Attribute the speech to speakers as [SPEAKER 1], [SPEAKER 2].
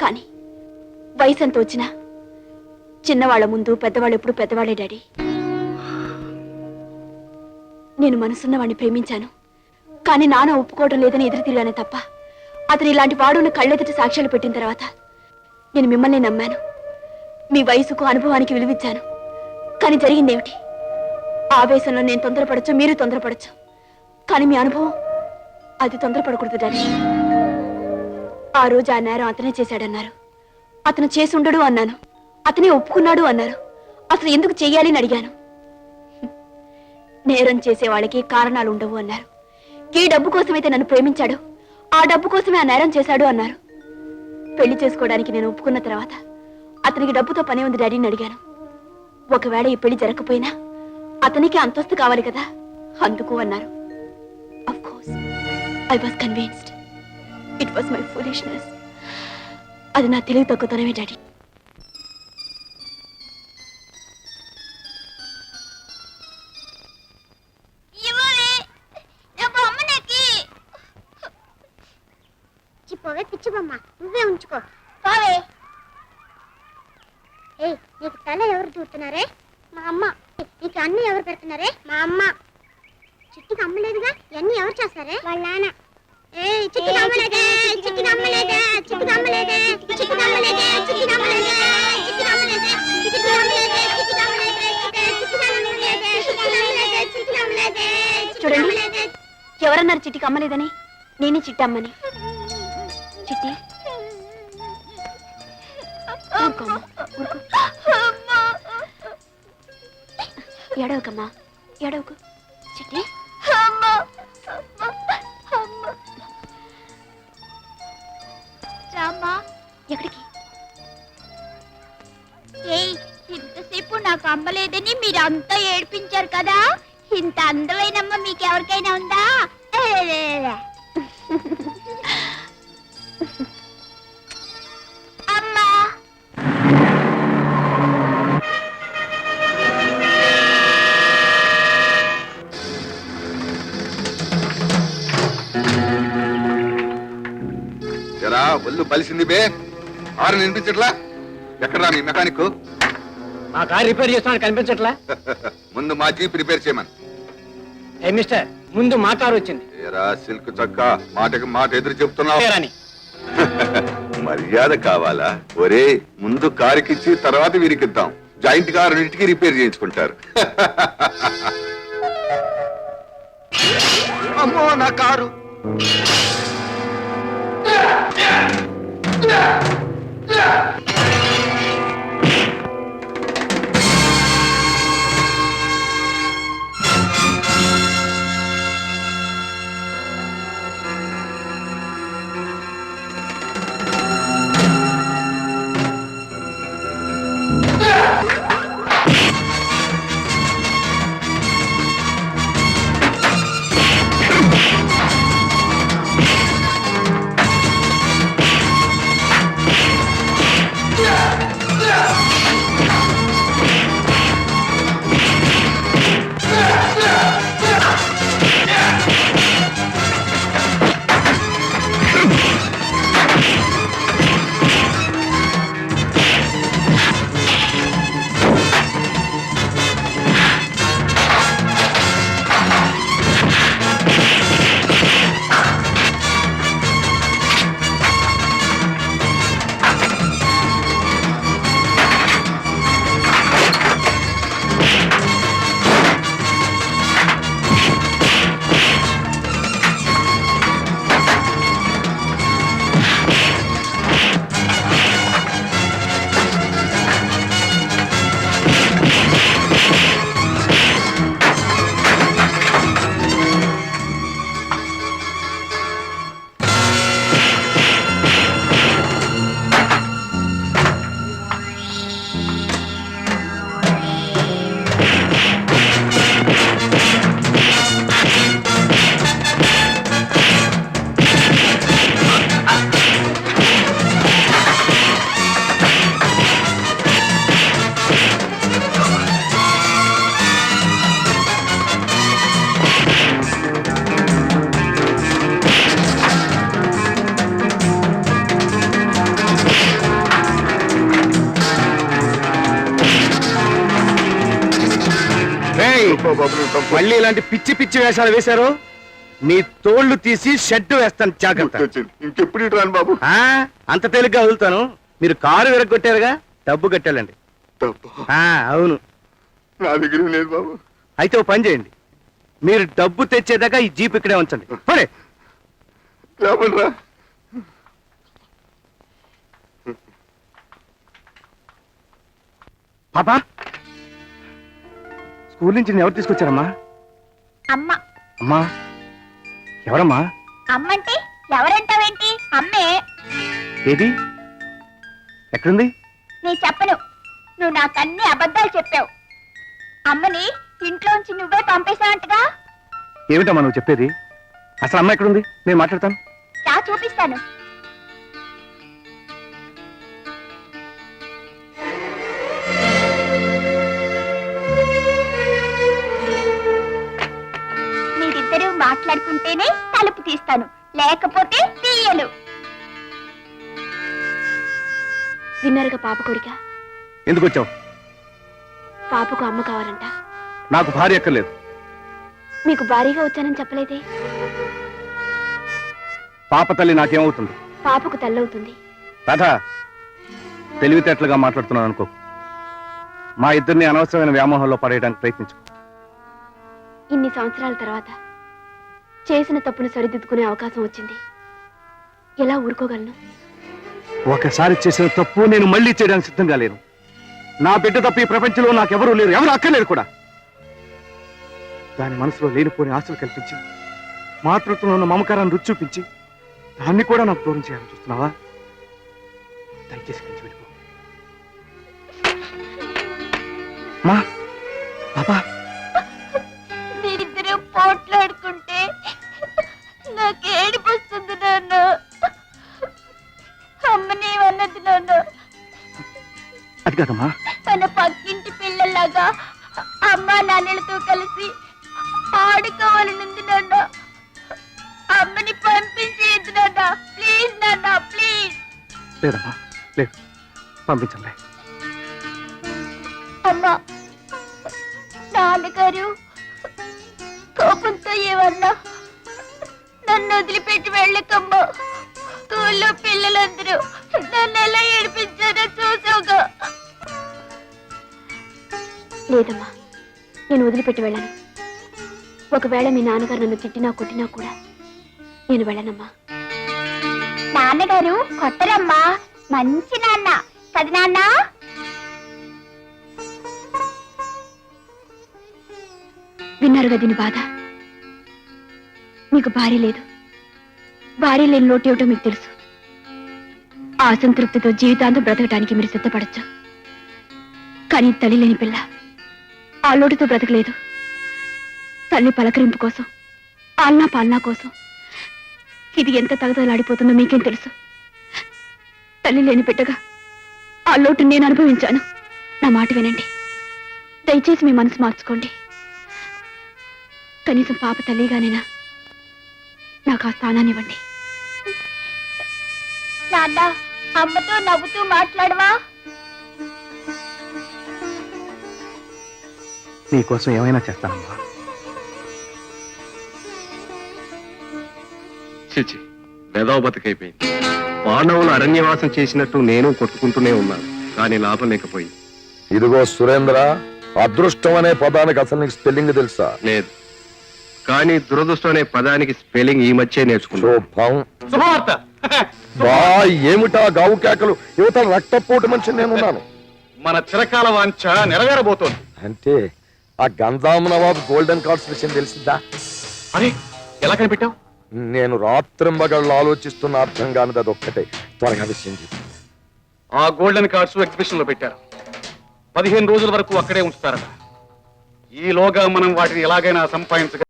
[SPEAKER 1] కానీ వయసు ఎంత వచ్చినా చిన్నవాళ్ల ముందు పెద్దవాళ్ళు ఎప్పుడు పెద్దవాళ్లే డాడీ. నేను మనసున్న వాడిని ప్రేమించాను, కానీ నాన్న ఒప్పుకోవడం లేదని ఎదురు తిరిగానే తప్ప అతను ఇలాంటి వాడును కళ్ళెదుటి సాక్ష్యాలు పెట్టిన తర్వాత నేను మిమ్మల్ని నమ్మాను. మీ వయసుకు అనుభవానికి విలువిచ్చాను. కానీ జరిగిందేమిటి? ఆవేశంలో నేను తొందరపడచ్చు, మీరు తొందరపడచ్చు, కానీ మీ అనుభవం అది తొందరపడకూడదు డాడీ. ఆ రోజు ఆ నేరం అతనే చేశాడన్నారు, అతను చేసి ఉండడు అన్నాను, అతనే ఒప్పుకున్నాడు అన్నారు. అసలు ఎందుకు చెయ్యాలి అని అడిగాను. నేరం చేసే వాళ్ళకి కారణాలు ఉండవు అన్నారు. ఈ డబ్బు కోసమైతే నన్ను ప్రేమించాడు, ఆ డబ్బు కోసమే ఆ నేరం చేశాడు అన్నారు. పెళ్లి చేసుకోవడానికి నేను ఒప్పుకున్న తర్వాత అతనికి డబ్బుతో పనే ఉంది డాడీని అడిగాను. ఒకవేళ ఈ పెళ్లి జరగకపోయినా అతనికి అంతస్తు కావాలి కదా, అందుకు అన్నారు. Of course, I was convinced. It was my foolishness. అది నా తెలివి తక్కువతనమే డాడీ.
[SPEAKER 2] పోవే పిచ్చి బొమ్మ, నువ్వే ఉంచుకో పోవే. ఏ నీకు తల ఎవరు చూస్తున్నారే? మా అమ్మ. నీకు అన్ని ఎవరు పెడుతున్నారే? మా అమ్మ. చిట్టుకి అమ్మలేదుగా, ఇవన్నీ ఎవరు చేస్తారే? వాళ్ళ నాన్న. ఏ చిట్టుకి అమ్మలేదే, చిట్టుకి అమ్మలేదే, చిట్టుకి అమ్మలేదే, చిట్టుకి అమ్మలేదే, చిట్టుకి అమ్మలేదే, చిట్టుకి అమ్మలేదే, చిట్టుకి అమ్మలేదే, చిట్టుకి అమ్మలేదే, చిట్టుకి అమ్మలేదే, చిట్టుకి అమ్మలేదే.
[SPEAKER 1] చూడండి, ఎవరన్నారు చిట్టికి అమ్మలేదని? నేనే చిట్టి అమ్మని. చిట్టి ఎడవకమ్మా, ఎడవకు చిట్టి.
[SPEAKER 2] రామ్మా.
[SPEAKER 1] ఎక్కడికి?
[SPEAKER 2] ఇంతసేపు నాకు అమ్మలేదని మీరు అంతా ఏడిపించారు కదా, ఇంత అందమైనమ్మ మీకు ఎవరికైనా ఉందా? అమ్మా.
[SPEAKER 3] ఎరా ఒళ్ళు బలిసింది బే, ఆరు వినిపించట్లా? ఎక్కడా మీ మెకానిక్?
[SPEAKER 4] మా కార్ రిపేర్ చేస్తున్నాడు, కనిపించట్లా?
[SPEAKER 3] ముందు మా జీప్ రిపేర్ చేయమని.
[SPEAKER 4] ఏ మిస్టర్, ముందు మా కారు వచ్చింది.
[SPEAKER 3] ఎరా సిల్క్ చక్క, మాటకి మాట ఎదురు చెప్తున్నావు.
[SPEAKER 4] పేరని.
[SPEAKER 3] మర్యాద కావాలా? ఒరే, ముందు కారుకిచ్చి తర్వాత వీరికిద్దాం. జాయింట్ కారు రెండింటికి రిపేర్ చేయించుకుంటారు. అమ్మో నా కారు! బాబు నువ్వు తప్పు.
[SPEAKER 5] మళ్ళీ ఇలాంటి పిచ్చి పిచ్చి వేషాలు వేశారు మీ తోళ్లు తీసి షెడ్ వేస్తాను జాగ్రత్త.
[SPEAKER 3] వచ్చింది. ఇంకెప్పుడు ఇటు రాను బాబు.
[SPEAKER 5] ఆ, అంత తేలిగ్గా వదులుతాను. మీరు కారు విరగొట్టారుగా, డబ్బు కట్టాలండి.
[SPEAKER 3] డబ్బు
[SPEAKER 5] అవును.
[SPEAKER 3] నా దగ్గర లేదు బాబు.
[SPEAKER 5] అయితే ఓ పని చేయండి, మీరు డబ్బు తెచ్చేదాకా ఈ జీప్ ఇక్కడే ఉంచండి. పడే
[SPEAKER 3] లేపండిరా.
[SPEAKER 5] పాపా, స్కూల్ నుంచి ఎవరు తీసుకొచ్చారమ్మా?
[SPEAKER 2] అమ్మ.
[SPEAKER 5] అమ్మా ఎవరమ్మా?
[SPEAKER 2] అమ్మంటే ఎవరంటావేంటి? అమ్మే.
[SPEAKER 5] ఏది ఎక్కడుంది?
[SPEAKER 2] నీ చెప్పను, నువ్వు నాకన్ని అబద్ధాలు చెప్పావు. అమ్మని ఇంట్లోంచి నువ్వే పంపేశావంటగా.
[SPEAKER 5] ఏమిటమ్మా నువ్వు చెప్పేది? అసలు అమ్మ ఎక్కడుంది? నేను మాట్లాడతాను.
[SPEAKER 2] రా చూపిస్తాను. మీరిద్దరూ మాట్లాడుకుంటేనే తలుపు తీస్తాను, లేకపోతే తీయను.
[SPEAKER 1] విన్నారుగా పాప కోరిక.
[SPEAKER 5] ఎందుకు వచ్చావు?
[SPEAKER 1] పాపకు అమ్మ కావాలంట.
[SPEAKER 5] నాకు భార్య ఎక్కర్లేదు.
[SPEAKER 1] మీకు భారీగా వచ్చానని చెప్పలేదే.
[SPEAKER 5] పాప తల్లి నాకేమవుతుంది?
[SPEAKER 1] పాపకు తల్లవుతుంది.
[SPEAKER 5] రాధా, తెలివితేటలుగా మాట్లాడుతున్నాను అనుకో. మా ఇద్దరిని అనవసరమైన వ్యామోహంలో పడేయడానికి ప్రయత్నించు.
[SPEAKER 1] ఇన్ని సంవత్సరాల తర్వాత చేసిన తప్పును సరిదిద్దుకునే అవకాశం వచ్చింది. ఎలా ఊరుకోగలను?
[SPEAKER 5] ఒకసారి చేసిన తప్పు నేను మళ్ళీ చేయడానికి సిద్ధంగా లేను. నా బిడ్డ తప్ప ఈ ప్రపంచంలో నాకెవరూ లేరు, ఎవరు అక్కర్లేదు కూడా. దాని మనసులో లేనిపోని ఆశలు కల్పించి, మాతృత్వంలో ఉన్న మమకారాన్ని రుచి చూపించి, దాన్ని కూడా నాకు దూరం చేయాలని చూస్తున్నావా? దయచేసి కలిసి వెళ్ళిపో. మా పాపా,
[SPEAKER 2] మీరిద్దరూ పోట్లాడుకుంటే నాకు ఏడుపు వస్తుంది నాన్న. అమ్మని అన్నది నాన్న.
[SPEAKER 5] అది కాదమ్మా.
[SPEAKER 2] తన పక్కింటి పిల్లలాగా అమ్మా నాన్నలతో కలిసి ఆడుకోవాలనుంది నాన్న. అమ్మని పంపించేది నాన్న. ప్లీజ్ నాన్న, ప్లీజ్.
[SPEAKER 5] లేదమ్మా, లేదు, పంపించండి.
[SPEAKER 2] అమ్మా, నాన్నగారు కోపంతో ఏమన్నా నన్ను వదిలిపెట్టి వెళ్ళకమ్మా. స్కూల్లో పిల్లలందరూ నన్ను ఎలా ఏడిపించారో చూసావుగా.
[SPEAKER 1] లేదమ్మా, నేను వదిలిపెట్టి వెళ్ళను. ఒకవేళ మీ నాన్నగారు నన్ను తిట్టినా కొట్టినా కూడా నేను వెళ్ళనమ్మా.
[SPEAKER 2] నాన్నగారు కొట్టరమ్మా, మంచి నాన్న కదా నాన్న.
[SPEAKER 1] విన్నారుగా దీని బాధ. మీకు భార్య లేదు. భార్య లేని లోటు ఏమిటో మీకు తెలుసు. ఆ అసంతృప్తితో జీవితాంతం బ్రతకడానికి మీరు సిద్ధపడచ్చు. కానీ తల్లి లేని పిల్ల ఆ లోటుతో బ్రతకలేదు. తల్లి పలకరింపు కోసం, ఆలనా పాలనా కోసం ఇది ఎంత తగదలాడిపోతుందో మీకేం తెలుసు. తల్లి లేని బిడ్డగా ఆ లోటు నేను అనుభవించాను. నా మాట వినండి. దయచేసి మీ మనసు మార్చుకోండి. కనీసం పాప తల్లిగానేనా నాకు ఆ స్థానాన్ని ఇవ్వండి.
[SPEAKER 2] నాన్న, అమ్మతో నవ్వుతూ మాట్లాడవా?
[SPEAKER 5] నీకోసం ఏమైనా చేస్తానమ్మా.
[SPEAKER 6] చిచి, వెదవ బతుకైపోయింది. పాండవులు అరణ్యవాసం చేసినట్టు నేను కొట్టుకుంటూనే ఉన్నాను, కానీ లాభం లేకపోయింది.
[SPEAKER 7] ఇదిగో సురేంద్ర, అదృష్టం అనే పదానికి అసలు నీకు స్పెల్లింగ్ తెలుసా?
[SPEAKER 6] లేదు, కానీ దురదృష్టం అనే పదానికి స్పెల్లింగ్ ఈ మధ్య నేర్చుకున్నాను.
[SPEAKER 7] శుభం.
[SPEAKER 4] శుభవార్త.
[SPEAKER 7] బా, ఏమిటా గావు కేకలు? యువత రక్తపోటు మనిషి నేనున్నాను.
[SPEAKER 5] మన చిరకాల వాంఛ నెరవేరబోతోంది.
[SPEAKER 7] అంటే ఆ గంజాం నవాబ్ గోల్డెన్ కార్డ్స్ విషయం తెలిసిందా?
[SPEAKER 5] అరే, ఎలా కనిపెట్టావు?
[SPEAKER 7] నేను రాత్రింబగళ్ళు ఆలోచిస్తున్న అర్థం కానిది అదొక్కటే. త్వరగా విషయం చెప్పు.
[SPEAKER 5] ఆ గోల్డెన్ కార్డ్స్ ఎగ్జిబిషన్ లో పెట్టారు. 15 రోజుల వరకు అక్కడే ఉంచుతారట. ఈలోగా మనం వాటిని ఎలాగైనా సంపాదించగలిగితే